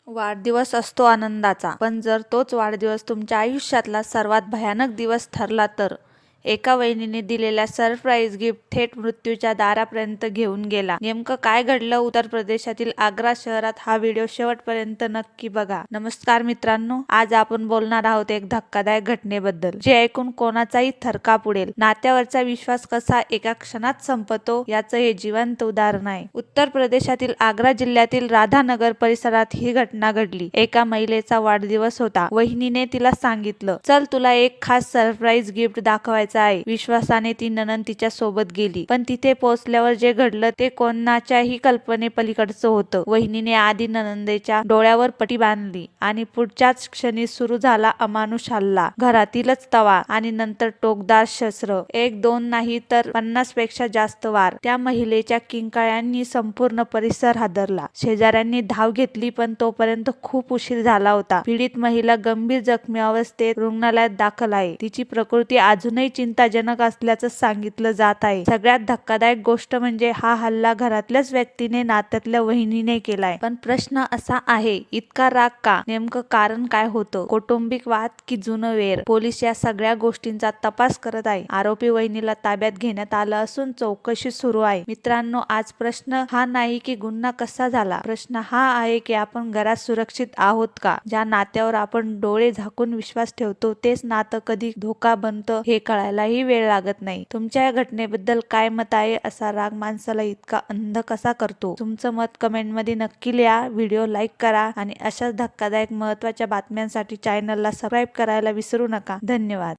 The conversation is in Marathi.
वाढदिवस असतो आनंदाचा, पण जर तोच वाढदिवस तुमच्या आयुष्यातला सर्वात भयानक दिवस ठरला तर? एका वहिनीने दिलेल्या सरप्राईज गिफ्ट थेट मृत्यूच्या दारापर्यंत घेऊन गेला. नेमकं काय घडलं उत्तर प्रदेशातील आग्रा शहरात? हा व्हिडिओ शेवटपर्यंत नक्की बघा. नमस्कार मित्रांनो, आज आपण बोलणार आहोत एक धक्कादायक घटनेबद्दल, जे ऐकून कोणाचाही थरकाप उडेल. नात्यावरचा विश्वास कसा एका क्षणात संपतो याचं हे जिवंत उदाहरण आहे. उत्तर प्रदेशातील आग्रा जिल्ह्यातील राधानगर परिसरात ही घटना घडली. एका महिलेचा वाढदिवस होता. वहिनीने तिला सांगितलं, चल तुला एक खास सरप्राईज गिफ्ट दाखवायचं आहे. विश्वासाने ती नणंद तिच्या सोबत गेली, पण तिथे पोहोचल्यावर जे घडलं ते कोणाच्याही कल्पने पलीकडचं होतं. वहिनीने आधी नणंदेच्या डोळ्यावर पट्टी बांधली आणि पुढच्याच क्षणी सुरू झाला अमानुष हल्ला. घरातीलच तवा आणि नंतर टोकदार शस्त्र. एक दोन नाही तर 50 पेक्षा जास्त वार. त्या महिलेच्या किंकाळ्यांनी संपूर्ण परिसर हादरला. शेजाऱ्यांनी धाव घेतली, पण तोपर्यंत खूप उशीर झाला होता. पीडित महिला गंभीर जखमी अवस्थेत रुग्णालयात दाखल आहे. तिची प्रकृती अजूनही चिंताजनक असल्याचं सांगितलं जात आहे. सगळ्यात धक्कादायक गोष्ट म्हणजे हा हल्ला घरातल्याच व्यक्तीने, नात्यातल्या वहिनीने केलाय. पण प्रश्न असा आहे, इतका राग का? नेमकं कारण काय होतं? कौटुंबिक वाद की जुनं वैर? पोलीस या सगळ्या गोष्टींचा तपास करत आहे. आरोपी वहिनीला ताब्यात घेण्यात आलं असून चौकशी सुरू आहे. मित्रांनो, आज प्रश्न हा नाही की गुन्हा कसा झाला. प्रश्न हा आहे की आपण घरात सुरक्षित आहोत का? ज्या नात्यावर आपण डोळे झाकून विश्वास ठेवतो तेच नातं कधी धोका बनतं हे कळायलाही वेळ लागत नाही. तुमच्या या घटनेबद्दल काय मत आहे? असा राग माणसाला इतका अंध कसा करतो? तुमचं मत कमेंटमध्ये नक्की लिहा. व्हिडिओ लाईक करा आणि अशाच धक्कादायक महत्त्वाच्या बातम्यांसाठी चॅनलला सबस्क्राईब करायला विसरू नका. धन्यवाद.